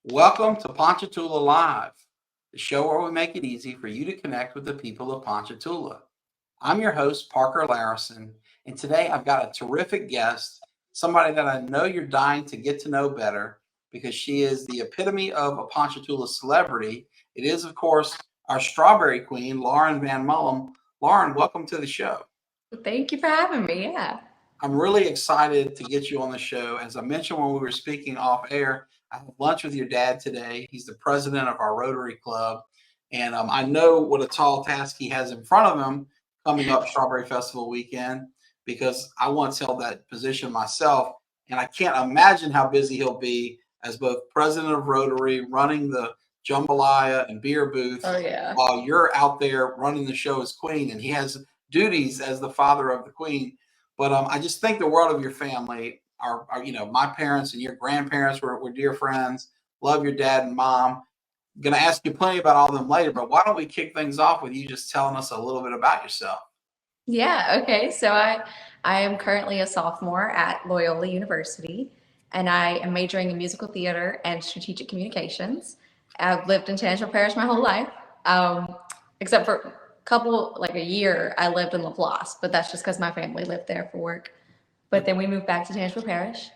Welcome to Ponchatoula Live, the show where we make it easy for you to connect with the people of Ponchatoula. I'm your host, Parker Layrisson, and today I've got a terrific guest, somebody that I know you're dying to get to know better because she is the epitome of a Ponchatoula celebrity. It is, of course, our Strawberry Queen, Lauren van Mullem. Lauren, welcome to the show. Thank you for having me. Yeah. I'm really excited to get you on the show. As I mentioned when we were speaking off air, I had lunch with your dad today. He's the president of our Rotary Club. And I know what a tall task he has in front of him coming up Strawberry Festival weekend because I once held that position myself. And I can't imagine how busy he'll be as both president of Rotary, running the jambalaya and beer booth, Oh, yeah. while you're out there running the show as queen. And he has duties as the father of the queen. But I just think the world of your family. My parents and your grandparents were dear friends. Love your dad and mom. Going to ask you plenty about all of them later, but why don't we kick things off with you just telling us a little bit about yourself? Yeah. Okay. So I am currently a sophomore at Loyola University, and I am majoring in musical theater and strategic communications. I've lived in Tangier Parish my whole life, except for like a year, I lived in LaPlace, but that's just because my family lived there for work. But then we moved back to Tangier Parish,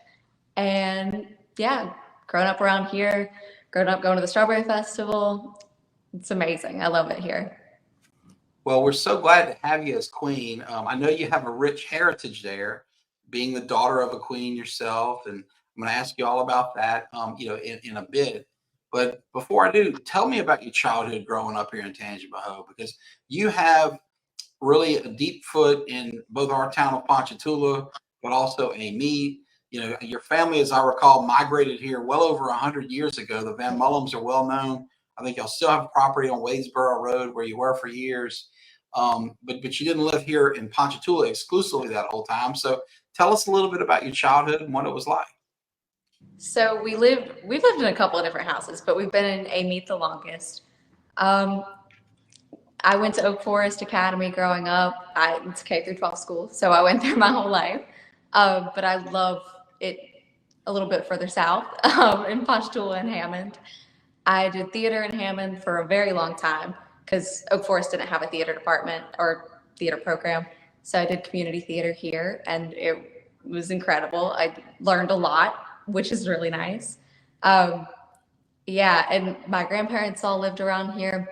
and yeah, grown up around here, grown up going to the Strawberry Festival. It's amazing. I love it here. Well, we're so glad to have you as queen. I know you have a rich heritage there, being the daughter of a queen yourself, and I'm going to ask you all about that, in a bit. But before I do, tell me about your childhood growing up here in Tangipahoa, because you have really a deep foot in both our town of Ponchatoula, but also Amite. Your family, as I recall, migrated here well over 100 years ago. The Van Mullems are well known. I think y'all still have property on Wadesboro Road where you were for years. But you didn't live here in Ponchatoula exclusively that whole time. So tell us a little bit about your childhood and what it was like. So we've lived in a couple of different houses, but we've been in Amite the longest. Um, I went to Oak Forest Academy growing up. It's K through 12 school, so I went there my whole life. But I love it a little bit further south, in Ponchatoula and Hammond. I did theater in Hammond for a very long time because Oak Forest didn't have a theater department or theater program. So I did community theater here, and it was incredible. I learned a lot, which is really nice. Um, yeah, and my grandparents all lived around here.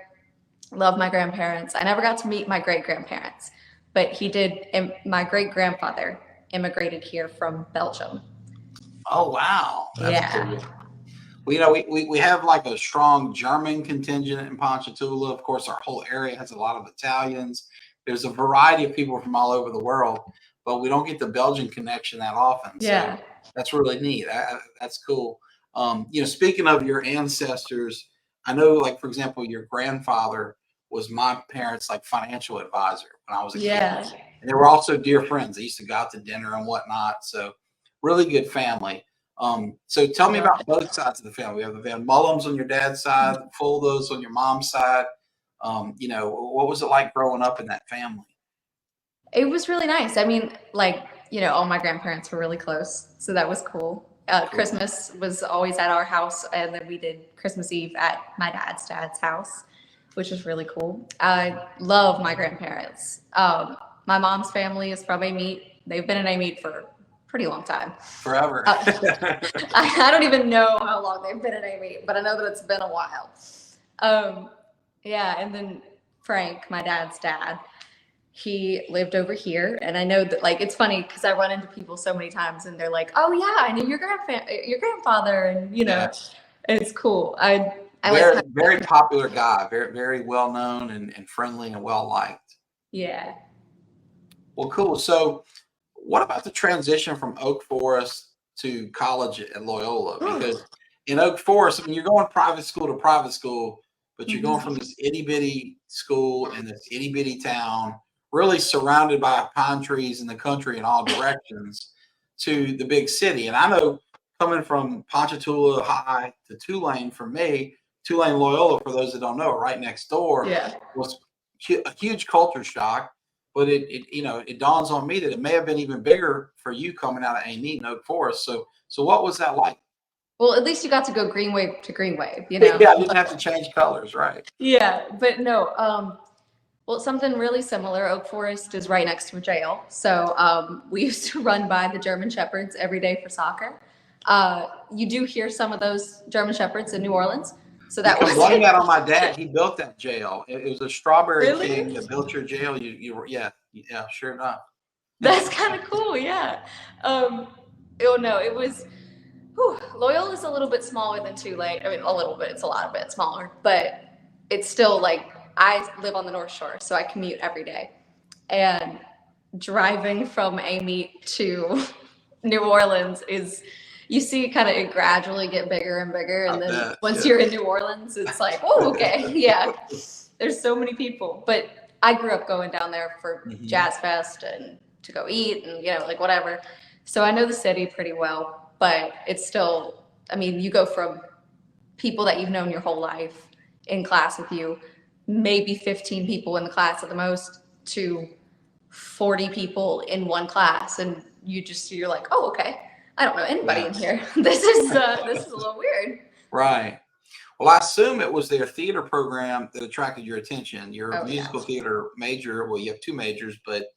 Love my grandparents. I never got to meet my great grandparents, but he did. My great grandfather immigrated here from Belgium. Oh, wow. That's Yeah. cool. Well, we have like a strong German contingent in Ponchatoula. Of course, our whole area has a lot of Italians. There's a variety of people from all over the world, but we don't get the Belgian connection that often. So Yeah. that's really neat. That's cool. Speaking of your ancestors, I know, like, for example, your grandfather was my parents' like financial advisor when I was a kid. Yeah. And they were also dear friends. They used to go out to dinner and whatnot. So really good family. So tell me Love about it. both sides of the family. We have the Van Mullems on your dad's side, Fuldos on your mom's side. What was it like growing up in that family? It was really nice. I mean, all my grandparents were really close, so that was cool. Cool. Christmas was always at our house, and then we did Christmas Eve at my dad's house, which was really cool. I love my grandparents. My mom's family is from Amite. They've been in Amite for a pretty long time. Forever. Uh, I don't even know how long they've been in Amite, but I know that it's been a while. Um, yeah, and then Frank, my dad's dad, he lived over here, and I know that it's funny because I run into people so many times, and they're like, "Oh yeah, I knew your grandfather," and Yes. it's cool. I like Very, very popular guy, very, very well known and friendly and well liked. yeah. Well, cool. So what about the transition from Oak Forest to college at Loyola? Because in Oak Forest, I mean, you're going private school, but you're going Mhm. from this itty bitty school in this itty bitty town, really surrounded by pine trees in the country in all directions, to the big city. And I know coming from Ponchatoula High to Tulane, for me, Tulane Loyola, for those that don't know, right next door, Yeah. was a huge culture shock. But it dawns on me that it may have been even bigger for you coming out of Amite and Oak Forest. So what was that like? Well, at least you got to go Green Wave to Green Wave, Yeah, I didn't have to change colors, right? Yeah, but no. Well, something really similar. Oak Forest is right next to a jail, so we used to run by the German Shepherds every day for soccer. You do hear some of those German Shepherds in New Orleans, so You that can was blame that on my dad. He built that jail. It was a Strawberry King really. that built your jail. You were, yeah, yeah, sure enough. That's kind of cool, yeah. Oh no, it was. Whew, Loyola's a little bit smaller than Tulane. I mean, a little bit. It's a lot of bit smaller, but it's still like I live on the North Shore, so I commute every day, and driving from a meet to New Orleans is. You see, kind of it gradually get bigger and bigger, I and then bet. once Yeah. you're in New Orleans, it's like, oh, okay, yeah. There's so many people, but I grew up going down there for Mhm. Jazz Fest and to go eat and like whatever. So I know the city pretty well, but it's still, I mean, you go from people that you've known your whole life in class with you, maybe 15 people in the class at the most, to 40 people in one class, and you're like, oh, okay, I don't know anybody Yeah. in here. This is a little weird. Right. Well, I assume it was their theater program that attracted your attention. You're a Oh yeah. musical theater major. Well, you have two majors, but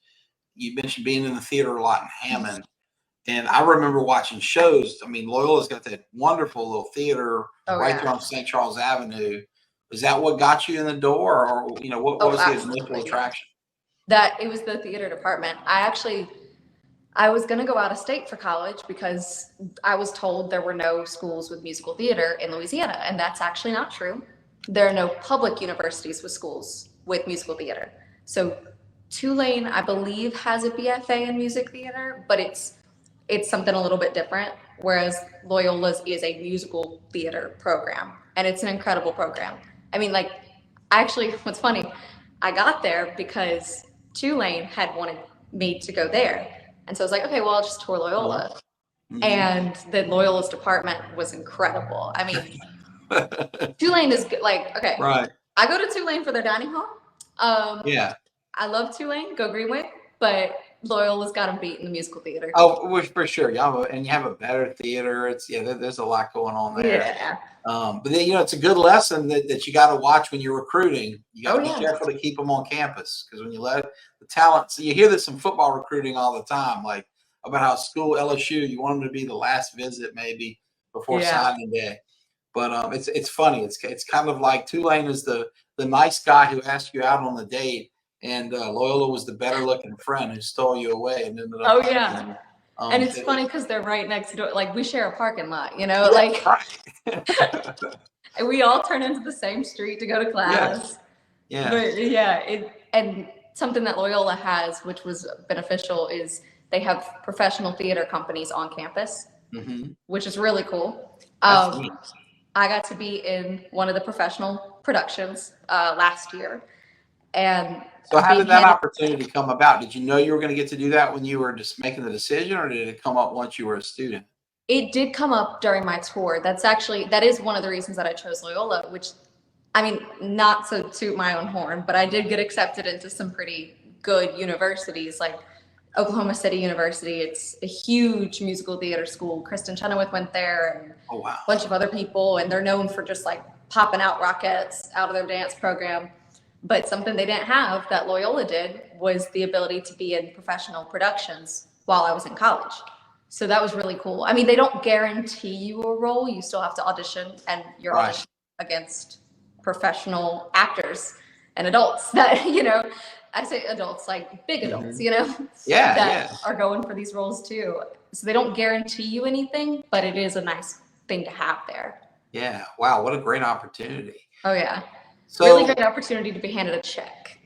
you mentioned being in the theater a lot in Hammond. And I remember watching shows. I mean, Loyola's got that wonderful little theater Oh right there yeah. on St. Charles Avenue. Is that what got you in the door, or what Oh, was the initial absolutely. attraction? That it was the theater department. I was going to go out of state for college because I was told there were no schools with musical theater in Louisiana, and that's actually not true. There are no public universities with schools with musical theater. So Tulane, I believe, has a BFA in music theater, but it's something a little bit different. Whereas Loyola's is a musical theater program, and it's an incredible program. I mean, like, actually, what's funny, I got there because Tulane had wanted me to go there. And so I was like, okay, well, I'll just tour Oh, Loyola. mhm. And the Loyola's department was incredible. I mean, Tulane is good. Like, okay, Right. I go to Tulane for their dining hall. Yeah. I love Tulane, go Greenway, but Loyola's got them beat in the musical theater. Oh, for sure. And you have a better theater. It's there's a lot going on there. Yeah. But then, it's a good lesson that you got to watch when you're recruiting. You got Oh, to be yeah. careful to keep them on campus, because when you let the talent, so you hear this in football recruiting all the time, like about how school LSU, you want them to be the last visit maybe before Yeah. signing day. But it's funny. It's kind of like Tulane is the nice guy who asked you out on the date, and Loyola was the better looking friend who stole you away and ended up Oh, hiring yeah. you. And it's funny because they're right next door. Like, we share a parking lot, like, right. and we all turn into the same street to go to class. Yeah. But yeah, and something that Loyola has, which was beneficial, is they have professional theater companies on campus, Hmm. which is really cool. That's neat. I got to be in one of the professional productions last year, and So how being did that handed. opportunity come about? Did you know you were going to get to do that when you were just making the decision, or did it come up once you were a student? It did come up during my tour. That is one of the reasons that I chose Loyola, which, I mean, not to toot my own horn, but I did get accepted into some pretty good universities, like Oklahoma City University. It's a huge musical theater school. Kristen Chenoweth went there, and Oh, wow. a bunch of other people, and they're known for just like popping out rockets out of their dance program. But something they didn't have that Loyola did was the ability to be in professional productions while I was in college. So that was really cool. I mean, they don't guarantee you a role. You still have to audition, and you're Right. auditioning against professional actors and adults that, I say adults, like big adults, Yeah, that yeah. are going for these roles too. So they don't guarantee you anything, but it is a nice thing to have there. Yeah. Wow, what a great opportunity. Oh, yeah. Really So great opportunity to be handed a check.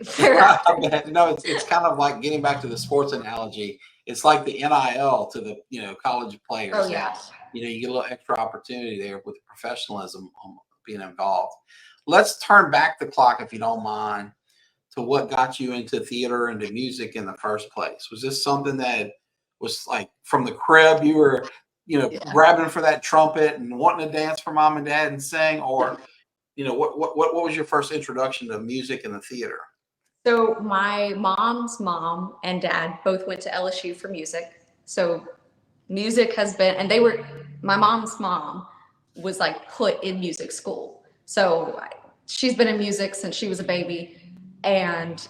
no, it's kind of like getting back to the sports analogy. It's like the NIL to the college players. Oh, yeah. You get a little extra opportunity there with professionalism being involved. Let's turn back the clock, if you don't mind, to what got you into theater and to music in the first place. Was this something that was like from the crib? You were, Yeah. grabbing for that trumpet and wanting to dance for mom and dad and sing, or what was your first introduction to music and the theater? So my mom's mom and dad both went to LSU for music. So music has been, and my mom's mom was like put in music school. So she's been in music since she was a baby. And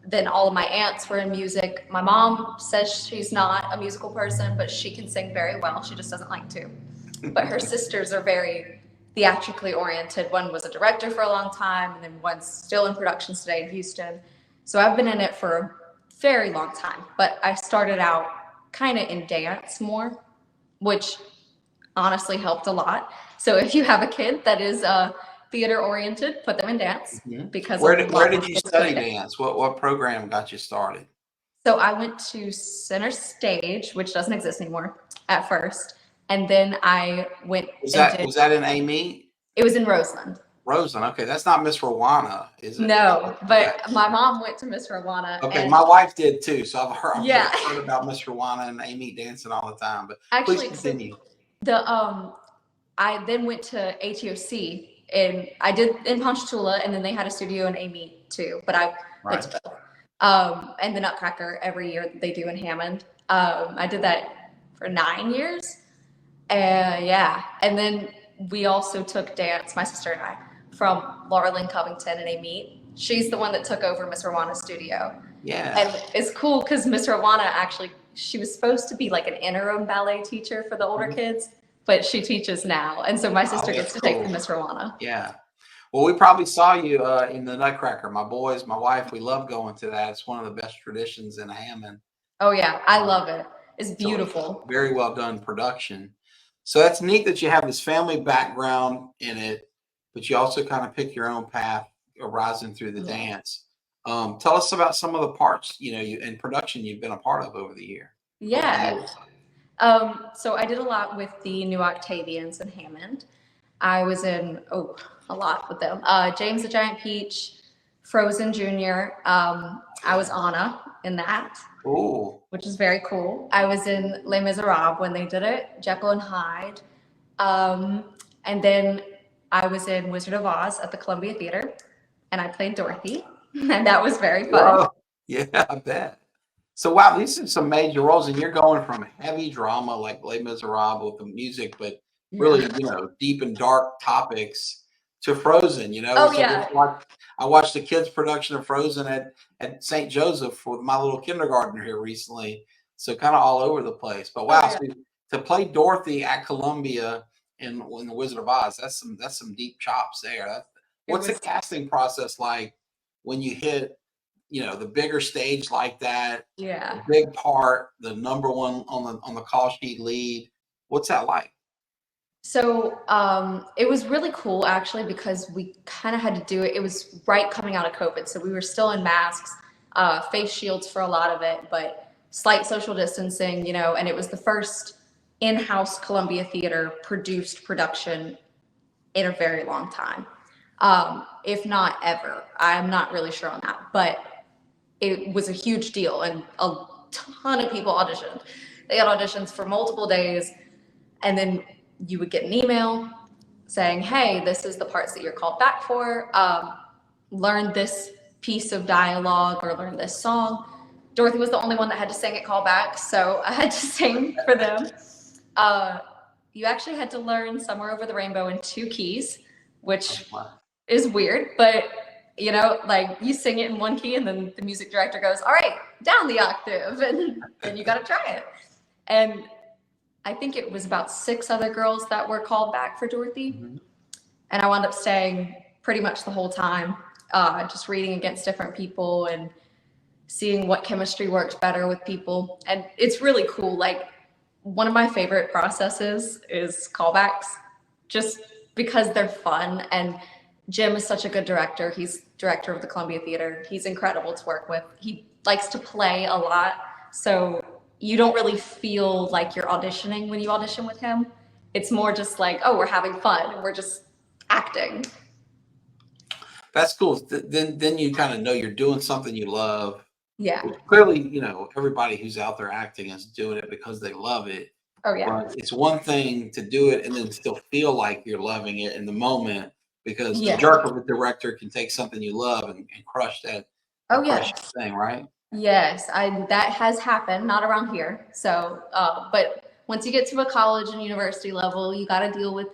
then all of my aunts were in music. My mom says she's not a musical person, but she can sing very well. She just doesn't like to. But her sisters are very theatrically oriented. One was a director for a long time, and then one's still in productions today in Houston. So I've been in it for a very long time. But I started out kind of in dance more, which honestly helped a lot. So if you have a kid that is theater oriented, put them in dance because where did you study dance? What program got you started? So I went to Center Stage, which doesn't exist anymore at first, and then I went. Was that in Amy? It was in Roseland. Roseland, okay, that's not Miss Rwana, is it? No, but my mom went to Miss Rwana. Okay, my wife did too, so I've heard Yeah. about Miss Rwana and Amy dancing all the time. But Actually, please continue. I then went to ATOC, and I did in Ponchatoula, and then they had a studio in Amy too. But I went to both. And the Nutcracker every year they do in Hammond. I did that for 9 years. Yeah, and then we also took dance, my sister and I, from Laura Lynn Covington and Amy. She's the one that took over Miss Rwana's studio. Yeah. And it's cool because Miss Rwana actually, she was supposed to be like an interim ballet teacher for the older kids, but she teaches now. And so my sister gets to take the Miss Rwana. Yeah. Well, we probably saw you in the Nutcracker. My boys, my wife, we love going to that. It's one of the best traditions in Hammond. Oh, yeah. I love it. It's beautiful. So very well done production. So that's neat that you have this family background in it, but you also kind of pick your own path rising through the dance. Tell us about some of the parts, in production you've been a part of over the year. Yeah. So I did a lot with the New Octavians in Hammond. I was in, a lot with them. James the Giant Peach, Frozen Jr. I was Anna in that. Ooh. Which is very cool. I was in Les Miserables when they did it, Jekyll and Hyde. And then I was in Wizard of Oz at the Columbia Theater, and I played Dorothy, and that was very fun. Whoa. Yeah, I bet. So, wow, these are some major roles, and you're going from heavy drama like Les Miserables with the music, but really, deep and dark topics to Frozen, Oh, yeah. I watched the kids' production of Frozen at St. Joseph with my little kindergartner here recently. So kind of all over the place. But wow, so to play Dorothy at Columbia in the Wizard of Oz, that's some deep chops there. What's the casting process like when you hit, the bigger stage like that? Yeah. The big part, the number one on the call sheet lead. What's that like? So it was really cool actually because we kind of had to do it. It was right coming out of COVID, so we were still in masks, face shields for a lot of it, but slight social distancing, and it was the first in-house Columbia Theater produced production in a very long time, if not ever. I'm not really sure on that, but it was a huge deal, and a ton of people auditioned. They had auditions for multiple days, and then you would get an email saying, hey, this is the parts that you're called back for. Learn this piece of dialogue or learn this song. Dorothy was the only one that had to sing at callback, so I had to sing for them. You actually had to learn Somewhere Over the Rainbow in 2 keys, which is weird, but you sing it in 1 key and then the music director goes, all right, down the octave, and then you got to try it. And I think it was about 6 other girls that were called back for Dorothy. Mm-hmm. And I wound up staying pretty much the whole time, just reading against different people and seeing what chemistry worked better with people. And it's really cool. Like, one of my favorite processes is callbacks, just because they're fun. And Jim is such a good director. He's director of the Columbia Theater. He's incredible to work with. He likes to play a lot. So you don't really feel like you're auditioning when you audition with him. It's more just like, oh, we're having fun and we're just acting. That's cool. Then you kind of know you're doing something you love. Yeah. Clearly, everybody who's out there acting is doing it because they love it. Oh, yeah. But it's one thing to do it and then still feel like you're loving it in the moment, because the jerk of a director can take something you love and crush that. Oh, yeah. Thing, right? Yes, that has happened, not around here. So, but once you get to a college and university level, you got to deal with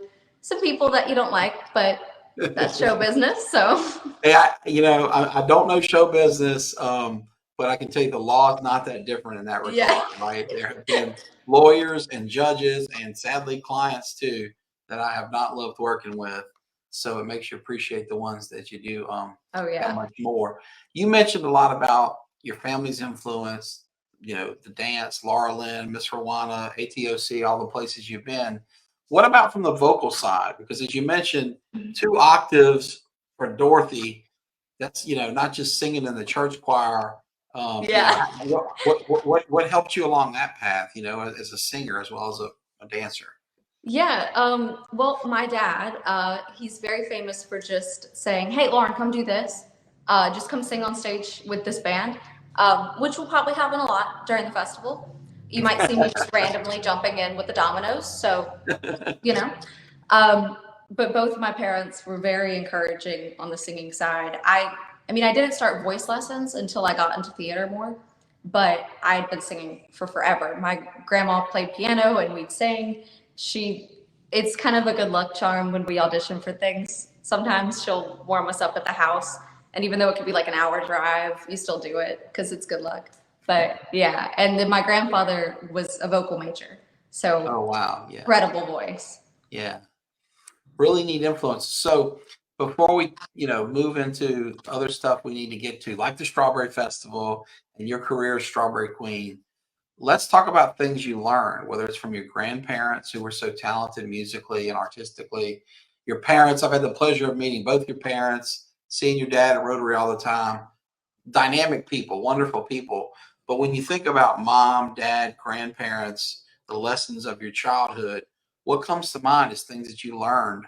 some people that you don't like, but that's show business. So Hey, I don't know show business, but I can tell you the law is not that different in that regard, yeah, right? There have been lawyers and judges and sadly clients too that I have not loved working with. So it makes you appreciate the ones that you do oh that yeah, much more. You mentioned a lot about your family's influence, the dance, Laura Lynn, Miss Rwana, ATOC, all the places you've been. What about from the vocal side? Because as you mentioned, 2 octaves for Dorothy, that's not just singing in the church choir. yeah. What helped you along that path? As a singer as well as a dancer. Yeah, well, my dad, he's very famous for just saying, "Hey, Lauren, come do this. Just come sing on stage with this band," which will probably happen a lot during the festival. You might see me just randomly jumping in with the dominoes. So, you know. Um, but both of my parents were very encouraging on the singing side. I mean, I didn't start voice lessons until I got into theater more, but I had been singing for forever. My grandma played piano and we'd sing. She, it's kind of a good luck charm when we audition for things. Sometimes she'll warm us up at the house, and even though it could be like an hour drive, you still do it because it's good luck. But yeah, and then my grandfather was a vocal major, so Oh wow, yeah, incredible voice. yeah. Really neat influence. So before we, move into other stuff we need to get to, like the Strawberry Festival and your career as Strawberry Queen, let's talk about things you learned, whether it's from your grandparents who were so talented musically and artistically, your parents. I've had the pleasure of meeting both your parents, seeing your dad at Rotary all the time. Dynamic people, wonderful people. But when you think about mom, dad, grandparents, the lessons of your childhood, what comes to mind is things that you learned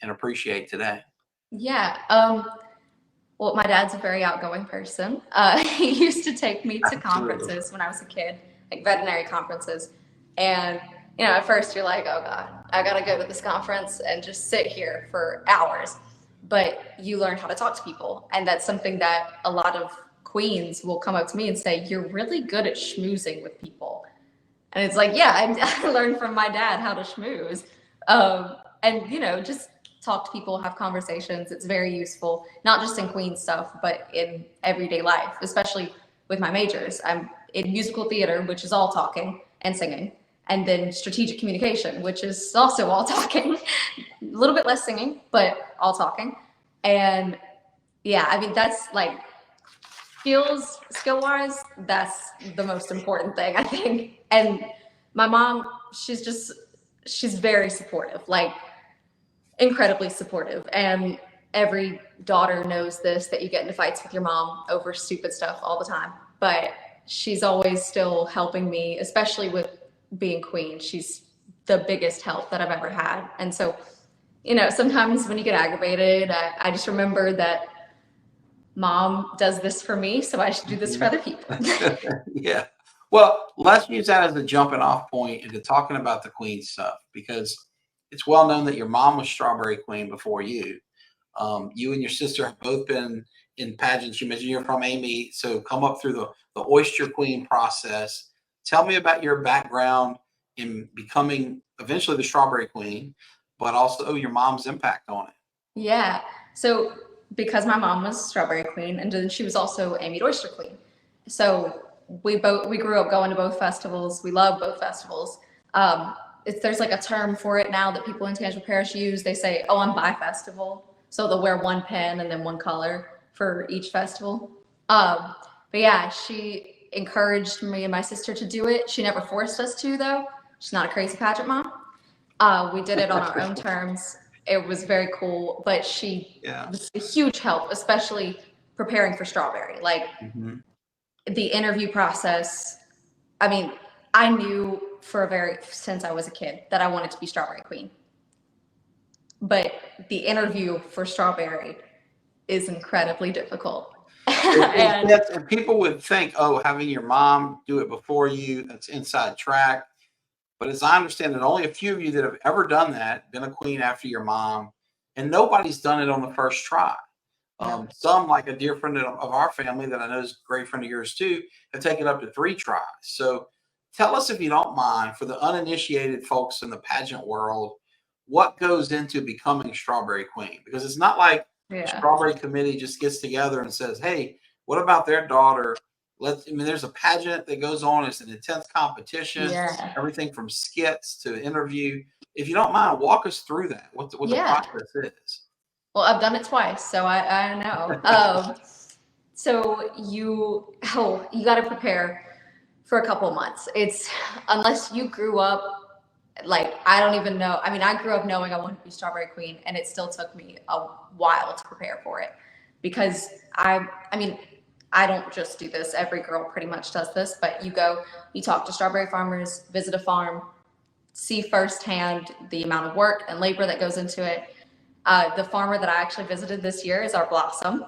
and appreciate today. Yeah. Well, my dad's a very outgoing person. He used to take me to Absolutely. conferences when I was a kid, like veterinary conferences. And, at first you're like, oh God, I gotta go to this conference and just sit here for hours. But you learn how to talk to people. And that's something that a lot of queens will come up to me and say, you're really good at schmoozing with people. And it's like, yeah, I learned from my dad how to schmooze. And, just talk to people, have conversations. It's very useful, not just in Queen stuff, but in everyday life, especially with my majors. I'm in musical theater, which is all talking and singing, and then strategic communication, which is also all talking, a little bit less singing, but all talking. And yeah, I mean, that's like skill wise, that's the most important thing, I think. And my mom, she's very supportive, like incredibly supportive. And every daughter knows this, that you get into fights with your mom over stupid stuff all the time. But she's always still helping me, especially with being queen. She's the biggest help that I've ever had. And so, sometimes when you get aggravated, I just remember that mom does this for me, so I should do this for other people. Yeah. Well, let's use that as a jumping off point into talking about the Queen stuff because it's well known that your mom was Strawberry Queen before you. You and your sister have both been in pageants. You mentioned you're from Amy, so come up through the Oyster Queen process. Tell me about your background in becoming eventually the Strawberry Queen, but also your mom's impact on it. Yeah. So because my mom was Strawberry Queen, and then she was also Amy Oyster Queen. So we grew up going to both festivals. We love both festivals. There's like a term for it now that people in Tangier Parish use. They say, "Oh, I'm bi-festival," so they'll wear one pin and then one color for each festival. But yeah, she encouraged me and my sister to do it. She never forced us to, though. She's not a crazy pageant mom. We did it on our own terms. It was very cool, but she Yeah. was a huge help, especially preparing for Strawberry. Like Mhm. the interview process. I mean, I knew since I was a kid that I wanted to be Strawberry Queen. But the interview for Strawberry is incredibly difficult. And And people would think, oh, having your mom do it before you, that's inside track. But as I understand it, only a few of you that have ever done that, been a queen after your mom, and nobody's done it on the first try. no. Some, like a dear friend of our family that I know is a great friend of yours too, have taken up to 3 tries. So tell us, if you don't mind, for the uninitiated folks in the pageant world, what goes into becoming Strawberry Queen? Because it's not like the Yeah. Strawberry Committee just gets together and says, "Hey, what about their daughter?" I mean, there's a pageant that goes on. It's an intense competition. Yeah. Everything from skits to interview. If you don't mind, walk us through that. What the Yeah. process is. Well, I've done it twice, so I know. So you got to prepare for a couple of months. It's unless you grew up like I don't even know. I mean, I grew up knowing I wanted to be Strawberry Queen, and it still took me a while to prepare for it because I mean, I don't just do this. Every girl pretty much does this, but you talk to strawberry farmers, visit a farm, see firsthand the amount of work and labor that goes into it. The farmer that I actually visited this year is our Blossom.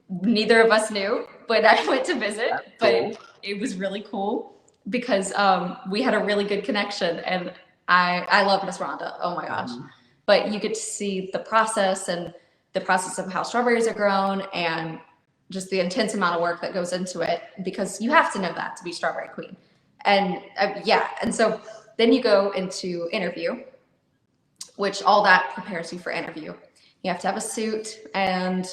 Neither of us knew, but I went to visit. But it was really cool because we had a really good connection, and I love Miss Rhonda. Oh my gosh! But you get to see the process and the process of how strawberries are grown, and just the intense amount of work that goes into it because you have to know that to be Strawberry Queen. And and so then you go into interview, which all that prepares you for interview. You have to have a suit and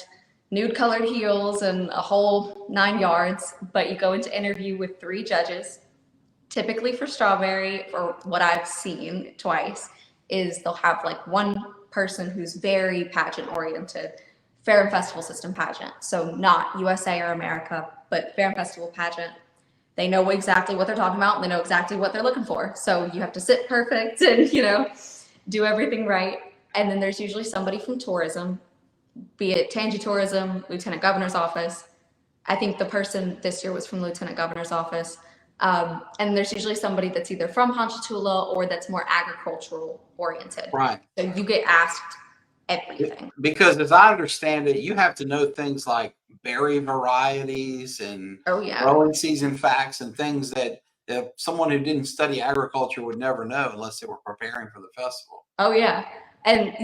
nude colored heels and a whole 9 yards, but you go into interview with 3 judges. Typically for strawberry, or what I've seen twice, is they'll have like one person who's very pageant oriented, fair and festival system pageant. So not USA or America, but fair and festival pageant. They know exactly what they're talking about and they know exactly what they're looking for. So you have to sit perfect and, do everything right. And then there's usually somebody from tourism, be it Tangi Tourism, Lieutenant Governor's office. I think the person this year was from Lieutenant Governor's office. And there's usually somebody that's either from Ponchatoula or that's more agricultural oriented. Right. So you get asked everything. Because as I understand it, you have to know things like berry varieties and growing season facts and things that someone who didn't study agriculture would never know unless they were preparing for the festival. Oh yeah. And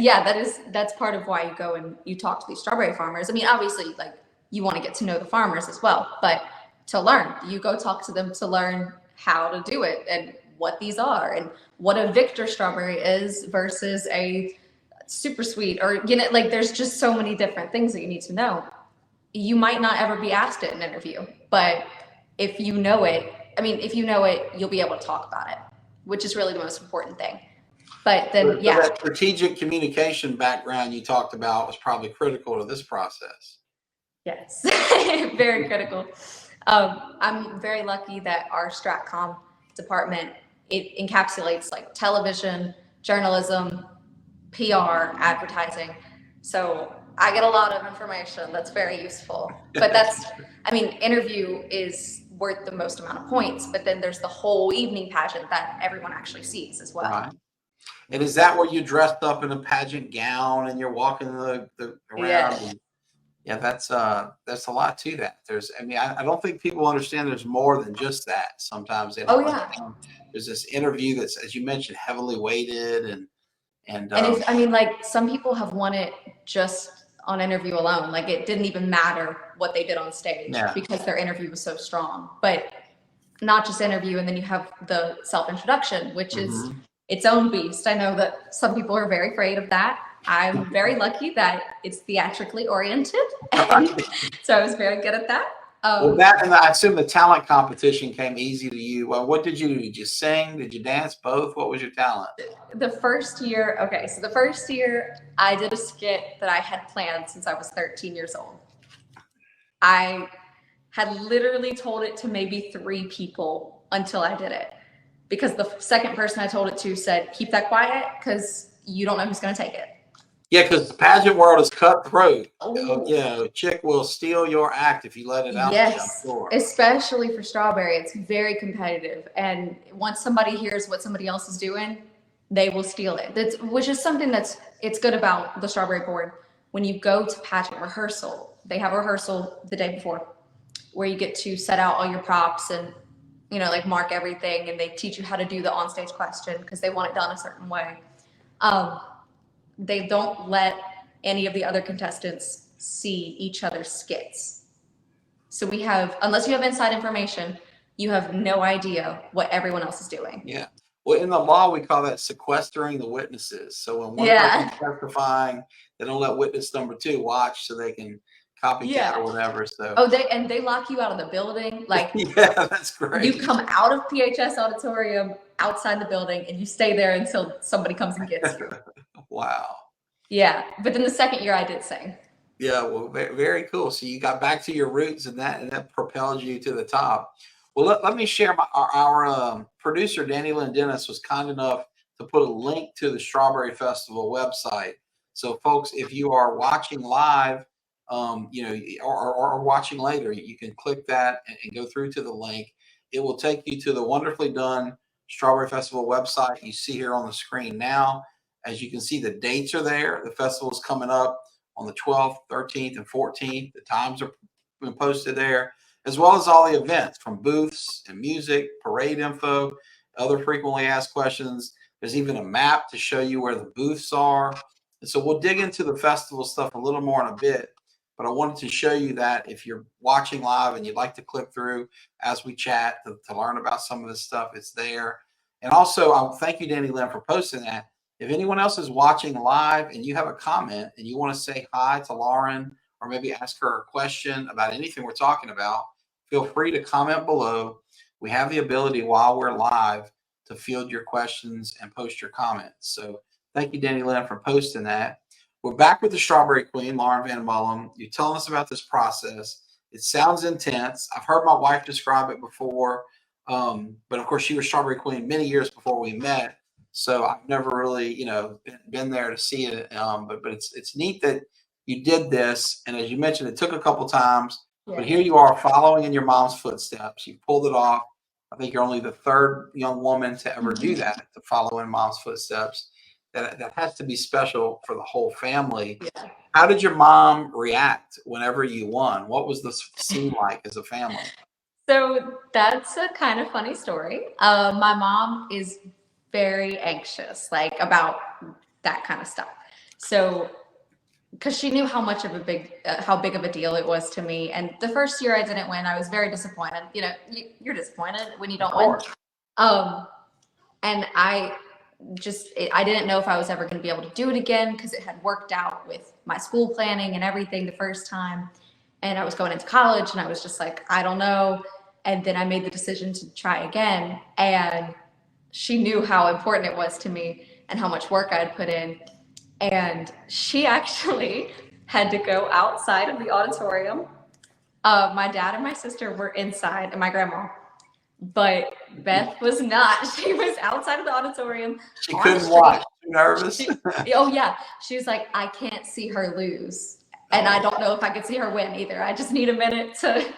that's part of why you go and you talk to these strawberry farmers. I mean, obviously, like you want to get to know the farmers as well, but to learn, you go talk to them to learn how to do it and what these are and what a Victor strawberry is versus a super sweet, or like there's just so many different things that you need to know. You might not ever be asked it in an interview, but if you know it, you'll be able to talk about it, which is really the most important thing. But then, that strategic communication background you talked about was probably critical to this process. Yes, very critical. I'm very lucky that our StratCom department, it encapsulates like television, journalism, PR, advertising. So I get a lot of information that's very useful. But interview is worth the most amount of points, but then there's the whole evening pageant that everyone actually sees as well. Right. And is that where you dressed up in a pageant gown and you're walking the around? Yeah, that's a lot to that. I don't think people understand there's more than just that. Sometimes they don't understand. There's this interview that's, as you mentioned, heavily weighted and some people have won it just on interview alone. Like it didn't even matter what they did on stage because their interview was so strong. But not just interview, and then you have the self-introduction, which is its own beast. I know that some people are very afraid of that. I'm very lucky that it's theatrically oriented, and so I was very good at that. And I assume the talent competition came easy to you. Well, what did you do? Did you sing? Did you dance? Both? What was your talent? The first year I did a skit that I had planned since I was 13 years old. I had literally told it to maybe 3 people until I did it, because the second person I told it to said, "Keep that quiet because you don't know who's going to take it." Yeah, because the pageant world is cutthroat. A chick will steal your act if you let it out. Yes, especially for strawberry. It's very competitive. And once somebody hears what somebody else is doing, they will steal it. Which is something it's good about the Strawberry Board. When you go to pageant rehearsal, they have a rehearsal the day before where you get to set out all your props and, mark everything. And they teach you how to do the onstage question because they want it done a certain way. They don't let any of the other contestants see each other's skits. So unless you have inside information, you have no idea what everyone else is doing. Yeah. Well, in the law, we call that sequestering the witnesses. So when one person's Yeah. testifying, they don't let witness number two watch so they can copycat Yeah. or whatever. So Oh, they lock you out of the building. Like yeah, that's you great. come out of PHS auditorium outside the building and you stay there until somebody comes and gets you. Wow. Yeah. But then the second year I did sing. Yeah, well, very cool. So you got back to your roots, and that propelled you to the top. Well, let me share our producer, Danny Lynn Dennis, was kind enough to put a link to the Strawberry Festival website. So, folks, if you are watching live, or watching later, you can click that and go through to the link. It will take you to the wonderfully done Strawberry Festival website you see here on the screen now. As you can see, the dates are there. The festival is coming up on the 12th, 13th, and 14th. The times are been posted there, as well as all the events from booths and music, parade info, other frequently asked questions. There's even a map to show you where the booths are. And so we'll dig into the festival stuff a little more in a bit, but I wanted to show you that if you're watching live and you'd like to click through as we chat to learn about some of this stuff, it's there. And also, I'll thank you, Danny Lynn, for posting that. If anyone else is watching live and you have a comment and you want to say hi to Lauren or maybe ask her a question about anything we're talking about, feel free to comment below. We have the ability while we're live to field your questions and post your comments. So thank you, Danny Lynn, for posting that. We're back with the Strawberry Queen, Lauren van Mullem. You're telling us about this process. It sounds intense. I've heard my wife describe it before, but of course she was Strawberry Queen many years before we met. So I've never really, been there to see it. But it's neat that you did this, and as you mentioned, it took a couple times, but here you are following in your mom's footsteps. You pulled it off. I think you're only the third young woman to ever do that, to follow in mom's footsteps. That has to be special for the whole family. Yeah. How did your mom react whenever you won? What was the scene like as a family? So that's a kind of funny story. My mom is very anxious, like about that kind of stuff. So, because she knew how much of how big of a deal it was to me. And the first year I didn't win, I was very disappointed. You're disappointed when you don't win. And I didn't know if I was ever going to be able to do it again because it had worked out with my school planning and everything the first time. And I was going into college and I was just like, I don't know. And then I made the decision to try again. And she knew how important it was to me and how much work I had put in. And she actually had to go outside of the auditorium. My dad and my sister were inside, and my grandma. But Beth was not. She was outside of the auditorium. She couldn't watch. Too nervous. Oh yeah. She was like, I can't see her lose. And I don't know if I could see her win either. I just need a minute to,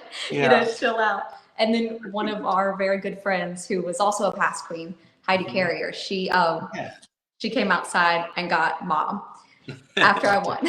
chill out. And then one of our very good friends, who was also a past queen, Heidi Carrier, she came outside and got mom after I won.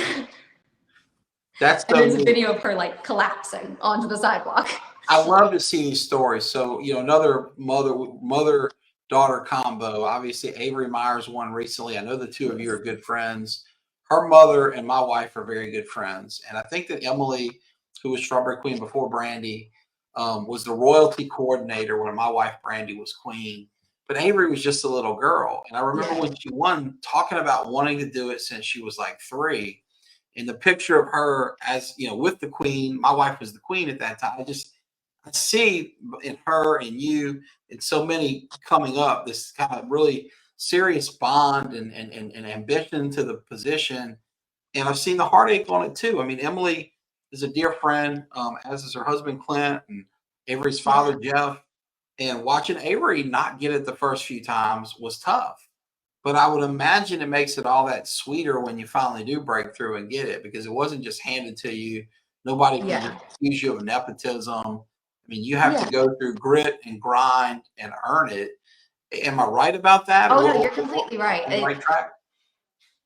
That's and there's a video of her like collapsing onto the sidewalk. I love to see these stories. So, another mother-daughter combo. Obviously, Avery Myers won recently. I know the two of you are good friends. Her mother and my wife are very good friends. And I think that Emily, who was Strawberry Queen before Brandy, was the royalty coordinator when my wife Brandy was queen. But Avery was just a little girl. And I remember when she won, talking about wanting to do it since she was like 3. And the picture of her as, with the queen, my wife was the queen at that time. I see in her and you and so many coming up this kind of really serious bond and ambition to the position. And I've seen the heartache on it too. I mean, Emily is a dear friend, as is her husband Clint and Avery's father Jeff. And watching Avery not get it the first few times was tough. But I would imagine it makes it all that sweeter when you finally do break through and get it, because it wasn't just handed to you. Nobody can accuse you of nepotism. I mean, you have to go through grit and grind and earn it. Am I right about that? Oh, no, you're completely right. On the right track?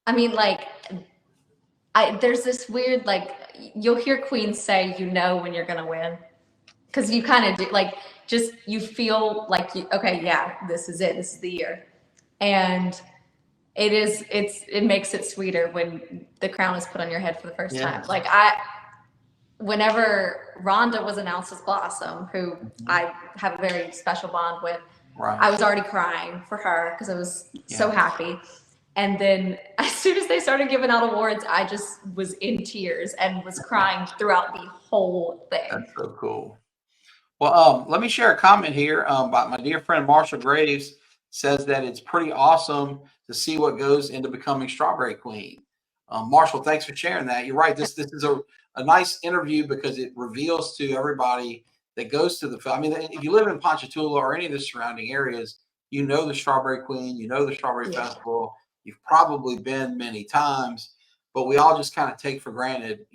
I mean, there's this weird, you'll hear queens say, when you're going to win. Because you kind of do, you feel like, okay, yeah, this is it. This is the year. And it makes it sweeter when the crown is put on your head for the first time. Whenever Rhonda was announced as Blossom, who I have a very special bond with, I Right. was already crying for her because I was so Yeah. happy. And then as soon as they started giving out awards, I just was in tears and was crying throughout the whole thing. That's so cool. Well, let me share a comment here. By my dear friend Marshall Graves says that it's pretty awesome to see what goes into becoming Strawberry Queen. Marshall, thanks for sharing that. You're right. This is a nice interview because it reveals to everybody that goes to the. I mean, if you live in Ponchatoula or any of the surrounding areas, you know the Strawberry Queen, you know the Strawberry Yeah. Festival. You've probably been many times, but we all just kind of take for granted,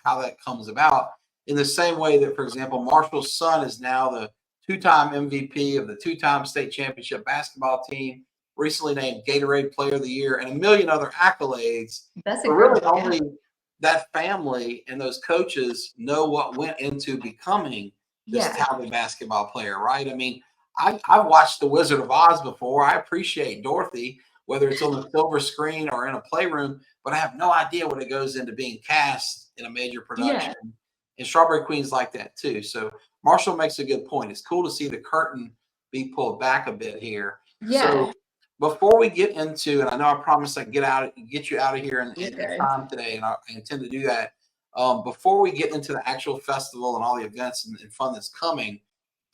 how that comes about in the same way that, for example, Marshall's son is now the two-time MVP of the two-time state championship basketball team, recently named Gatorade Player of the Year, and a million other accolades. That's But really, incredible. Yeah. only that family and those coaches know what went into becoming this Yeah. talented basketball player, right? I mean, I've watched The Wizard of Oz before. I appreciate Dorothy, whether it's on the silver screen or in a playroom, but I have no idea what it goes into being cast in a major production. Yeah. And Strawberry Queen's like that too. So Marshall makes a good point. It's cool to see the curtain be pulled back a bit here. Yeah. So before we get into, and I know I promised I can get you out of here You're in good. time today, and I intend to do that. Before we get into the actual festival and all the events and fun that's coming,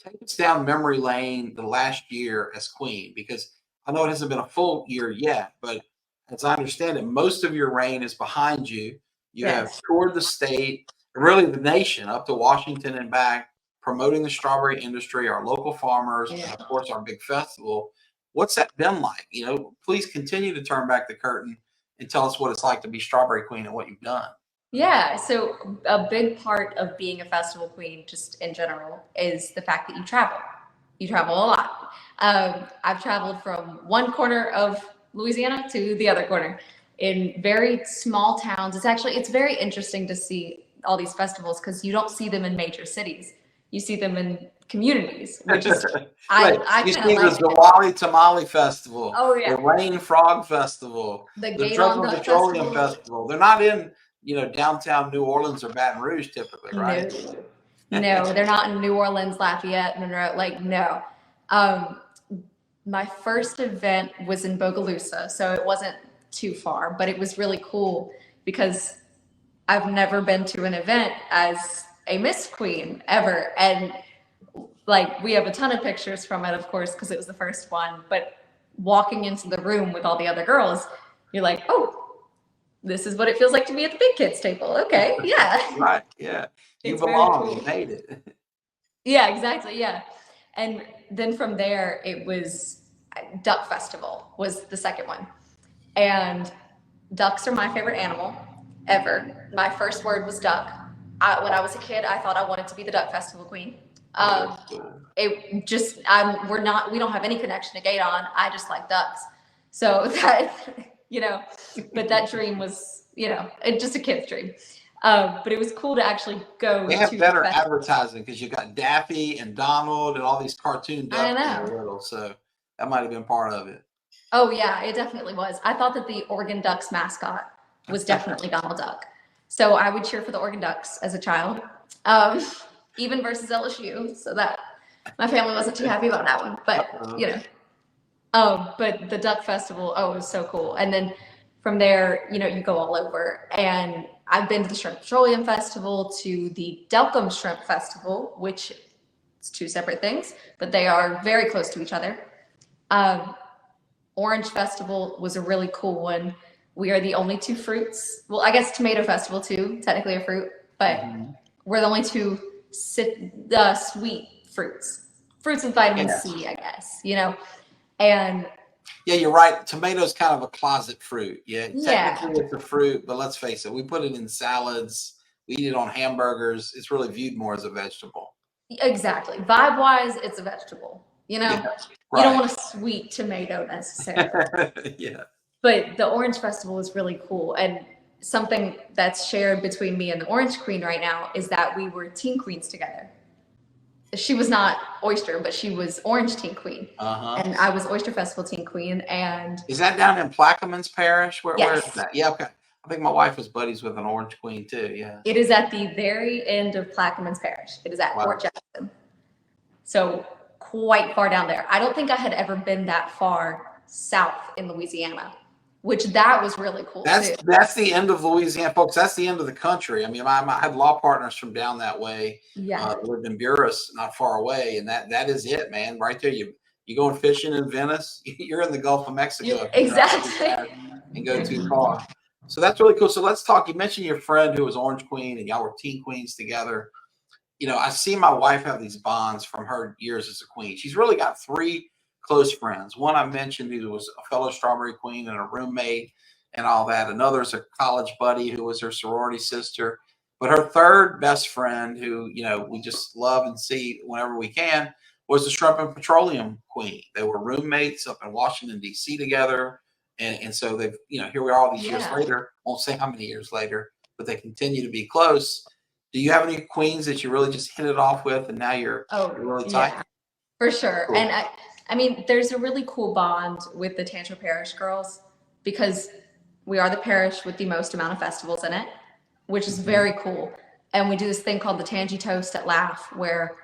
take us down memory lane the last year as Queen, because I know it hasn't been a full year yet, but as I understand it, most of your reign is behind you. You have Yes. toured the state, really the nation, up to Washington and back, promoting the strawberry industry, our local farmers, and Yeah. of course our big festival. What's that been like? Please continue to turn back the curtain and tell us what it's like to be Strawberry Queen and what you've done. Yeah, so a big part of being a festival queen, just in general, is the fact that you travel. You travel a lot. I've traveled from one corner of Louisiana to the other corner in very small towns. It's very interesting to see all these festivals because you don't see them in major cities. You see them in communities, which is Right. I You kind of see the like that. Zawali Tamale Festival, Oh the yeah, Rain Frog Festival, the the Gate on Drug and Duck Petroleum Festival. Festival. They're not in, downtown New Orleans or Baton Rouge typically, right? No, no, they're not in New Orleans, Lafayette, Monroe. Like, no. Um, my first event was in Bogalusa, so it wasn't too far, but it was really cool because I've never been to an event as a Miss Queen ever. And like, we have a ton of pictures from it, of course, because it was the first one. But walking into the room with all the other girls, you're like, oh, this is what it feels like to be at the big kids table. Okay, yeah. Right. Yeah. You It's very belong. cool. You made it. Yeah, exactly. Yeah. And then from there, it was Duck Festival was the second one. And ducks are my favorite animal ever. My first word was duck. When I was a kid, I thought I wanted to be the Duck Festival queen. Oh, Um, it just, we don't have any connection to Gaydon. I just like ducks. So that, but that dream was, just a kid's dream. But it was cool to actually go they to have the better festival. advertising because you got Daffy and Donald and all these cartoon I ducks when know. you're little. So that might have been part of it. Oh yeah, it definitely was. I thought that the Oregon Ducks mascot was definitely Donald Duck. So I would cheer for the Oregon Ducks as a child, um, even versus LSU. So that my family wasn't too happy about that one, but but the Duck Festival, oh, it was so cool. And then from there, you go all over. And I've been to the Shrimp Petroleum Festival, to the Delcom Shrimp Festival, which is two separate things, but they are very close to each other. Um, Orange Festival was a really cool one. We are the only two fruits. Well, I guess Tomato Festival too, technically a fruit, but we're the only two sweet fruits with vitamin Yeah. C, I guess. And Yeah, you're right. Tomato's kind of a closet fruit. Yeah, yeah, technically it's a fruit, but let's face it, we put it in salads, we eat it on hamburgers. It's really viewed more as a vegetable. exactly. Vibe wise, it's a vegetable. Yeah, You don't right. want a sweet tomato necessarily. Yeah. But the Orange Festival is really cool. And something that's shared between me and the Orange Queen right now is that we were teen queens together. She was not Oyster, but she was Orange Teen Queen. Uh-huh. And I was Oyster Festival Teen Queen. And Is that down in Plaquemines Parish? Where is yes, that? Yeah, okay. I think my wife was buddies with an Orange Queen too. Yeah. it is at the very end of Plaquemines Parish. It is at Wow. Fort Jackson. So quite far down there. I don't think I had ever been that far south in Louisiana, which that was really cool too. That's the end of Louisiana, folks. That's the end of the country. I mean, I had law partners from down that way. Yeah. Lived in Buras, not far away, and that is it, man. Right there, you going fishing in Venice, you're in the Gulf of Mexico. Exactly. And go too far. So that's really cool. So let's talk. You mentioned your friend who was Orange Queen, and y'all were teen queens together. I see my wife have these bonds from her years as a queen. She's really got three close friends. One I mentioned who was a fellow Strawberry Queen and a roommate and all that. Another's a college buddy who was her sorority sister. But her third best friend, who we just love and see whenever we can, was the Shrimp and Petroleum Queen. They were roommates up in Washington, D.C. together. And so they've, here we are all these years later. Won't say how many years later, but they continue to be close. Do you have any queens that you really just hit it off with and now you're really tight? Yeah, for sure. Cool. And I mean, there's a really cool bond with the Tantra Parish girls because we are the parish with the most amount of festivals in it, which is very cool. And we do this thing called the Tangy Toast at Laugh, where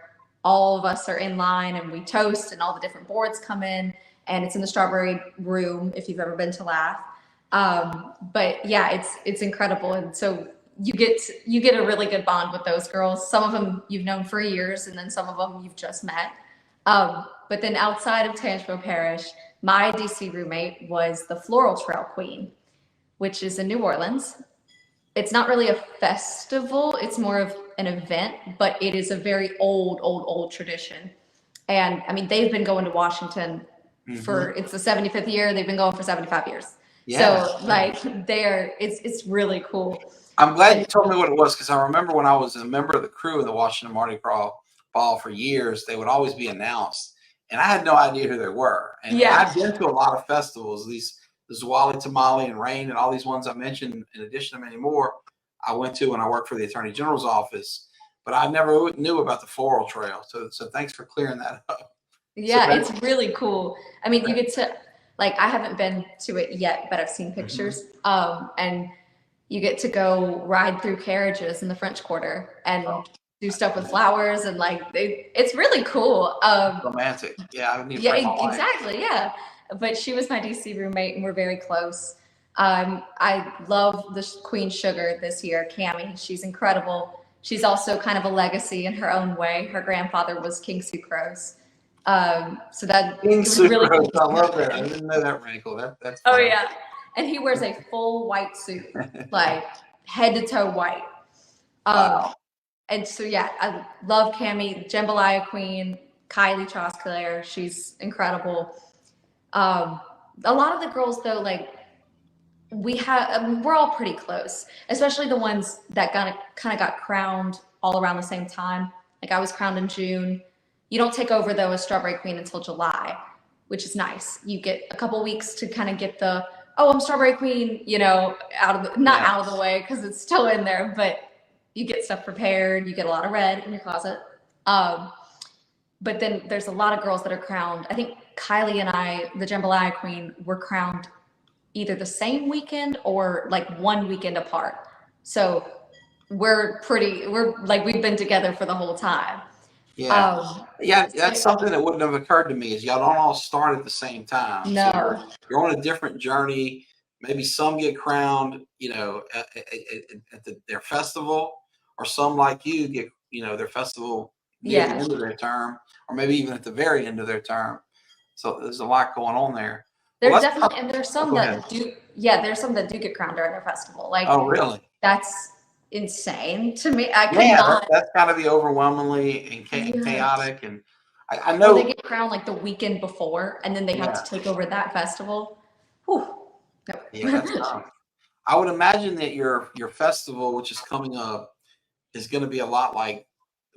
all of us are in line and we toast and all the different boards come in, and it's in the Strawberry Room if you've ever been to Laugh. But yeah, it's incredible. And so you get a really good bond with those girls. Some of them you've known for years, and then some of them you've just met. But then outside of Tangipahoa Parish, my DC roommate was the Floral Trail Queen, which is in New Orleans. It's not really a festival, it's more of an event, but it is a very old tradition. And I mean, they've been going to Washington for, it's the 75th year, they've been going for 75 years. Yeah. So like it's really cool. I'm glad you told me what it was, because I remember when I was a member of the crew of the Washington Mardi Gras Ball for years, they would always be announced, and I had no idea who they were. And I've been to a lot of festivals, these Zwali, Tamale, and Rain, and all these ones I mentioned, in addition to many more, I went to when I worked for the Attorney General's office, but I never knew about the Floral Trail. So thanks for clearing that up. Yeah, so it's really cool. I mean, you get to, like, I haven't been to it yet, but I've seen pictures. And you get to go ride through carriages in the French Quarter and do stuff with flowers, and like it's really cool. Romantic. Yeah, I need exactly. Yeah. But she was my DC roommate, and we're very close. I love the Queen Sugar this year, Cammie. She's incredible. She's also kind of a legacy in her own way. Her grandfather was King Sucrose. So that King Sucrose, really cool. I love that. I didn't know that wrinkle. That's fun. Oh yeah. And he wears a full white suit, like head to toe white. Wow. And so yeah, I love Cammie, Jambalaya Queen, Kylie Chosclair. She's incredible. A lot of the girls though, like we're all pretty close, especially the ones that kind of got crowned all around the same time. Like I was crowned in June. You don't take over though as Strawberry Queen until July, which is nice. You get a couple weeks to kind of get the, I'm Strawberry Queen, out of the way, because it's still in there, but you get stuff prepared. You get a lot of red in your closet. But then there's a lot of girls that are crowned. I think Kylie and I, the Jambalaya Queen, were crowned either the same weekend or like 1 weekend apart. So we're like, we've been together for the whole time. Yeah. That's something that wouldn't have occurred to me, is y'all don't all start at the same time. No. So you're on a different journey. Maybe some get crowned, at their festival, or some like you get, their festival near the end of their term, or maybe even at the very end of their term. So there's a lot going on there. There's definitely, and there's some that do. Yeah, there's some that do get crowned during their festival. Like, oh, really? That's insane to me. I could not. That's gotta be overwhelming and chaotic. And I know they get crowned like the weekend before, and then they have to take over that festival. Whew. No. Yeah, that's tough. I would imagine that your festival, which is coming up, is going to be a lot like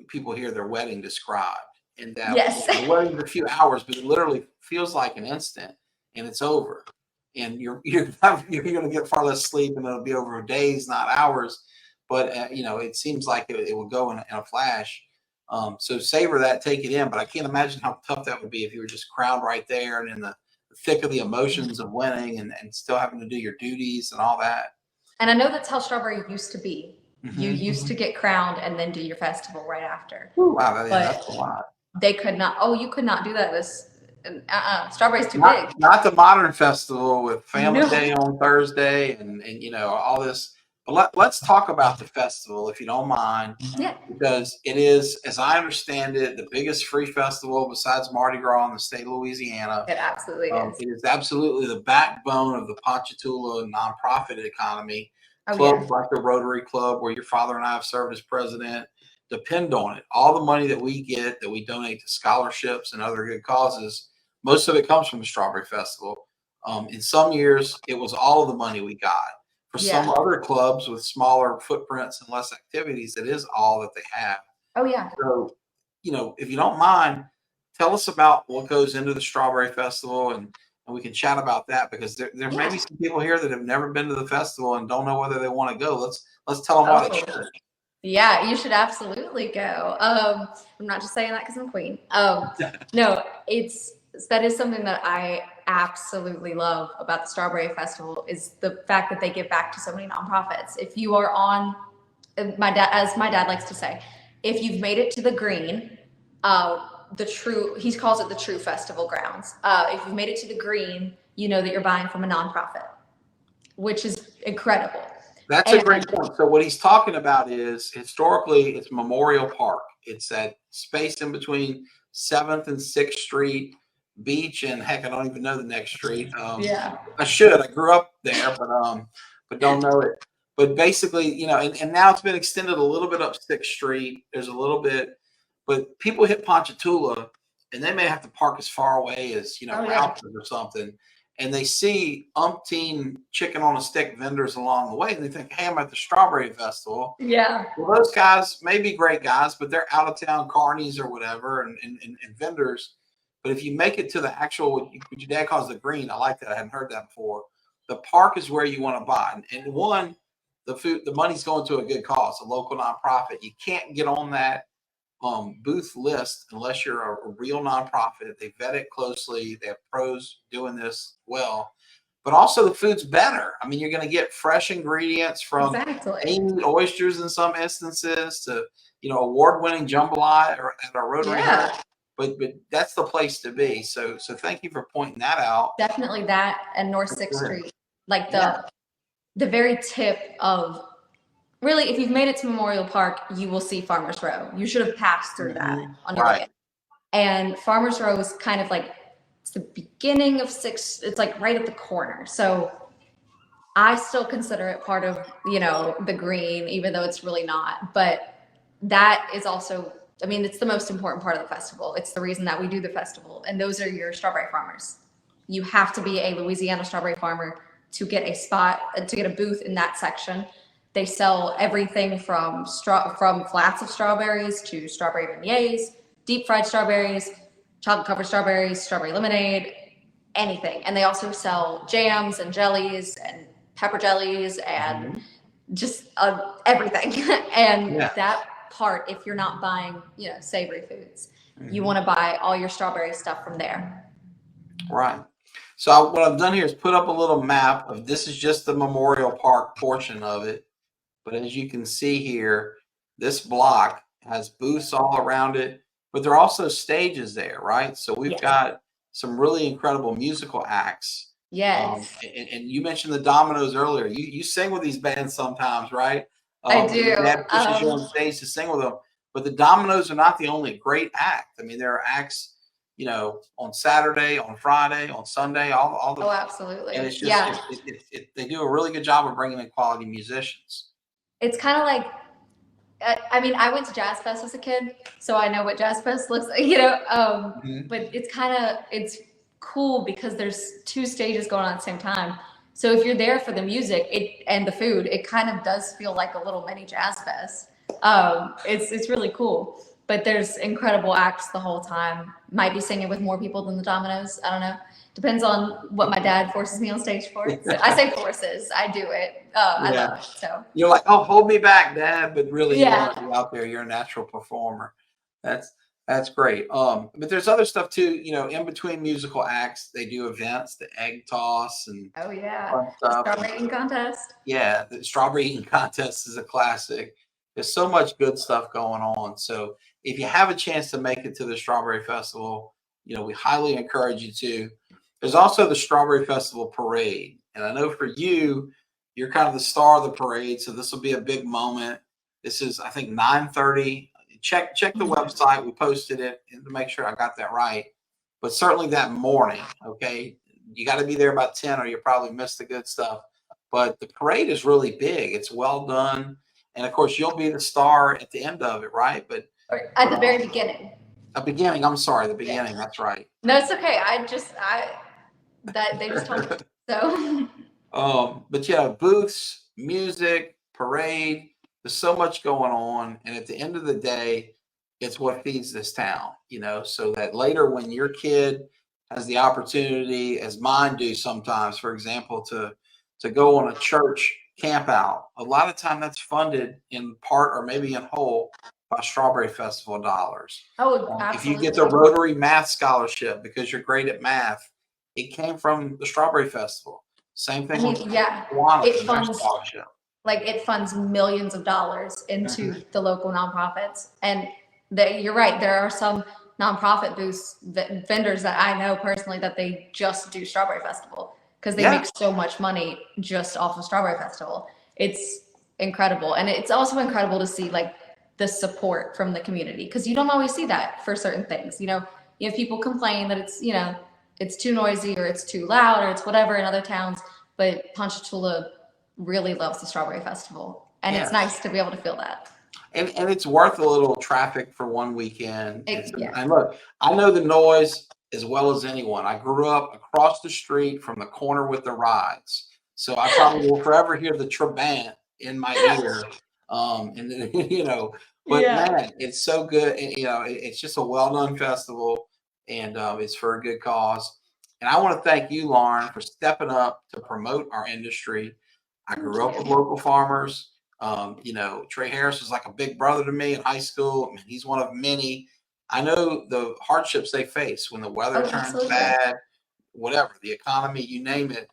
people hear their wedding described. And that the wedding's a few hours, but it literally feels like an instant, and it's over. And you're going to get far less sleep, and it'll be over days, not hours. But it seems like it will go in a flash. So savor that, take it in. But I can't imagine how tough that would be if you were just crowned right there and in the thick of the emotions of winning, and still having to do your duties and all that. And I know that's how Strawberry used to be. You used to get crowned and then do your festival right after. Wow, that's a lot. They could not. Oh, you could not do that. This strawberries too big. Not the modern festival with Family No. Day on Thursday and all this. But let's talk about the festival if you don't mind, Yeah. because it is, as I understand it, the biggest free festival besides Mardi Gras in the state of Louisiana. It absolutely is. It is absolutely the backbone of the Ponchatoula nonprofit economy. Oh yeah. Clubs like the Rotary Club, where your father and I have served as president, depend on it. All the money that we get, that we donate to scholarships and other good causes, most of it comes from the Strawberry Festival. In some years, it was all of the money we got. For some Yeah. other clubs with smaller footprints and less activities, it is all that they have. Oh yeah. So, if you don't mind, tell us about what goes into the Strawberry Festival, and we can chat about that, because there may be some people here that have never been to the festival and don't know whether they want to go. Let's tell them why they should. Yeah, you should absolutely go. I'm not just saying that because I'm queen. No, that is something that I absolutely love about the Strawberry Festival, is the fact that they give back to so many nonprofits. If you are on, as my dad likes to say, if you've made it to the green, he calls it the true festival grounds. If you've made it to the green, you know that you're buying from a nonprofit, which is incredible. That's a great point. So what he's talking about is, historically, it's Memorial Park. It's that space in between 7th and 6th Street, Beach, and heck, I don't even know the next street. Yeah. I should. I grew up there, but don't know it. But basically, and now it's been extended a little bit up 6th Street. There's a little bit, but people hit Ponchatoula, and they may have to park as far away as, Routledge or something. And they see umpteen chicken on a stick vendors along the way, and they think, hey, I'm at the Strawberry Festival. Yeah. Well, those guys may be great guys, but they're out of town carnies or whatever, and vendors. But if you make it to the actual, what your dad calls the green, I like that. I hadn't heard that before. The park is where you want to buy. And one, the money's going to a good cause, a local nonprofit. You can't get on that booth list unless you're a real nonprofit. They vet it closely. They have pros doing this well, but also the food's better. I mean, you're going to get fresh ingredients from Amy oysters in some instances to award-winning jambalaya at our Rotary. Yeah. But that's the place to be. So thank you for pointing that out. Definitely that, and North 6th Street, like the very tip of. Really, if you've made it to Memorial Park, you will see Farmers Row. You should have passed through that on your way. And Farmers Row is kind of like, it's the beginning of 6th. It's like right at the corner. So I still consider it part of, the green, even though it's really not. But that is also, it's the most important part of the festival. It's the reason that we do the festival. And those are your strawberry farmers. You have to be a Louisiana strawberry farmer to get a spot, to get a booth in that section. They sell everything from flats of strawberries to strawberry beignets, deep fried strawberries, chocolate covered strawberries, strawberry lemonade, anything. And they also sell jams and jellies and pepper jellies and just everything. And that part, if you're not buying, savory foods, you want to buy all your strawberry stuff from there. Right. So what I've done here is put up a little map of, this is just the Memorial Park portion of it. But as you can see here, this block has booths all around it, but there are also stages there, right? So we've got some really incredible musical acts. Yes. And you mentioned the Dominoes earlier. You sing with these bands sometimes, right? I do. Your dad pushes you on stage to sing with them. But the Dominoes are not the only great act. I mean, there are acts, on Saturday, on Friday, on Sunday, all the. Oh, absolutely. And it's just, they do a really good job of bringing in quality musicians. It's kind of like, I went to Jazz Fest as a kid, so I know what Jazz Fest looks like, but it's cool because there's two stages going on at the same time. So if you're there for the music and the food, it kind of does feel like a little mini Jazz Fest. It's really cool, but there's incredible acts the whole time. Might be singing with more people than the Dominoes. I don't know. Depends on what my dad forces me on stage for. So I say forces. I do it. I love it. So you're like, oh, hold me back, Dad. But really, you want to be out there. You're a natural performer. That's great. But there's other stuff too. In between musical acts, they do events, the egg toss and strawberry eating contest. Yeah, the strawberry eating contest is a classic. There's so much good stuff going on. So if you have a chance to make it to the Strawberry Festival, we highly encourage you to. There's also the Strawberry Festival Parade. And I know for you, you're kind of the star of the parade. So this will be a big moment. This is, I think, 9:30. Check the website. We posted it to make sure I got that right. But certainly that morning, okay, you got to be there about 10 or you probably missed the good stuff. But the parade is really big. It's well done. And of course, you'll be the star at the end of it, right? But Or at the very beginning. I'm sorry, the beginning. That's right. No, it's okay. That they just told me. So. But yeah, booths, music, parade. There's so much going on, and at the end of the day, it's what feeds this town. So that later when your kid has the opportunity, as mine do sometimes, for example, to go on a church camp out, a lot of time that's funded in part or maybe in whole by Strawberry Festival dollars. Oh, if you absolutely. get the Rotary Math Scholarship because you're great at math, it came from the Strawberry Festival. Same thing with Kiwanis, it funds scholarship. it funds millions of dollars into the local nonprofits. And you're right, there are some nonprofit vendors that I know personally that they just do Strawberry Festival because they make so much money just off of Strawberry Festival. It's incredible. And it's also incredible to see the support from the community, because you don't always see that for certain things. You have people complain that it's too noisy or it's too loud or it's whatever in other towns, but Ponchatoula really loves the Strawberry Festival, and it's nice to be able to feel that. And it's worth a little traffic for one weekend. And look, I know the noise as well as anyone. I grew up across the street from the corner with the rides, so I probably will forever hear the Trabant in my ear. But man, it's so good. It's just a well-done festival, and it's for a good cause. And I want to thank you, Lauren, for stepping up to promote our industry. I grew up with local farmers. Trey Harris was like a big brother to me in high school. I mean, he's one of many. I know the hardships they face when the weather turns bad, whatever, the economy, you name it.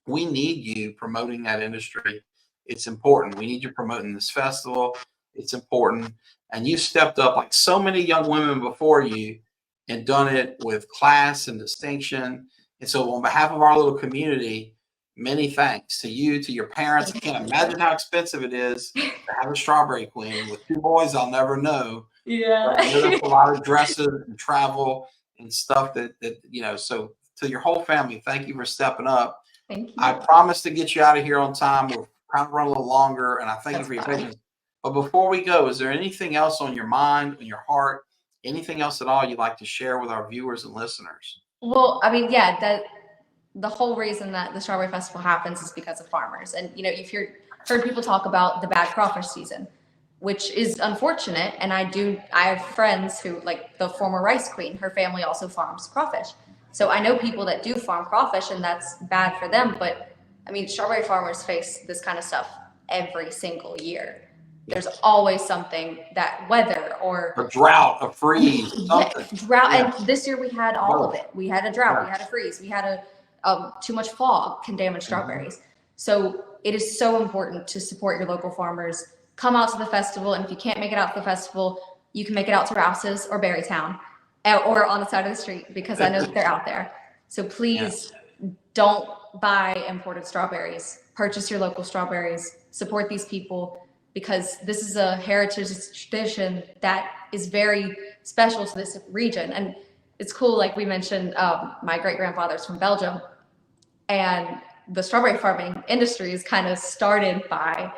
We need you promoting that industry. It's important. We need you promoting this festival. It's important. And you stepped up like so many young women before you and done it with class and distinction. And so on behalf of our little community, many thanks to you, to your parents. I can't imagine how expensive it is to have a Strawberry Queen with two boys I'll never know. Yeah. I know that's a lot of dresses and travel and stuff that so to your whole family, thank you for stepping up. Thank you. I promise to get you out of here on time. We're kind of running a little longer, and I thank you for your patience. But before we go, is there anything else on your mind, on your heart, anything else at all you'd like to share with our viewers and listeners? Well, I mean, that the whole reason that the Strawberry Festival happens is because of farmers. And, if heard people talk about the bad crawfish season, which is unfortunate. And I have friends who, like the former rice queen, her family also farms crawfish. So I know people that do farm crawfish, and that's bad for them. But I mean, strawberry farmers face this kind of stuff every single year. There's always something, that weather or a drought, a freeze, something. Drought. Yeah. And this year we had all of it. We had a drought, we had a freeze, we had too much fog can damage strawberries. So it is so important to support your local farmers. Come out to the festival, and if you can't make it out to the festival, you can make it out to Rouse's or Berrytown or on the side of the street, because I know that they're out there. So please don't buy imported strawberries. Purchase your local strawberries. Support these people, because this is a heritage tradition that is very special to this region. And it's cool, like we mentioned, my great-grandfather's from Belgium, and the strawberry farming industry is kind of started by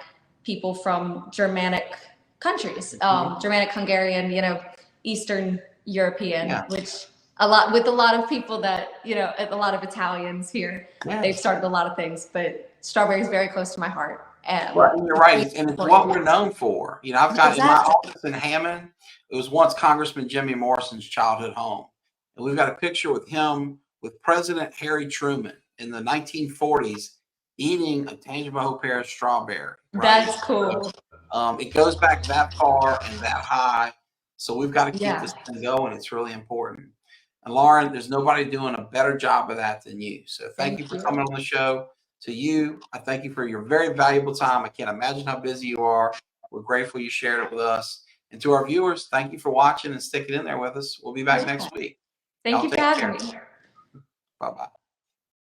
people from Germanic countries, Germanic, Hungarian, Eastern European, which a lot of people that, a lot of Italians here, they've started a lot of things, but strawberry is very close to my heart. And you're right. And it's what we're known for. I've got in my office in Hammond, it was once Congressman Jimmy Morrison's childhood home. And we've got a picture with him with President Harry Truman in the 1940s eating a tangible Hope pear strawberry. Right? That's cool. So, it goes back that far and that high. So we've got to keep this thing going. It's really important. And Lauren, there's nobody doing a better job of that than you. So thank you for coming on the show. To you, I thank you for your very valuable time. I can't imagine how busy you are. We're grateful you shared it with us. And to our viewers, thank you for watching and sticking in there with us. We'll be back Yeah. next week. Thank Y'all you for take having care. me. Bye-bye.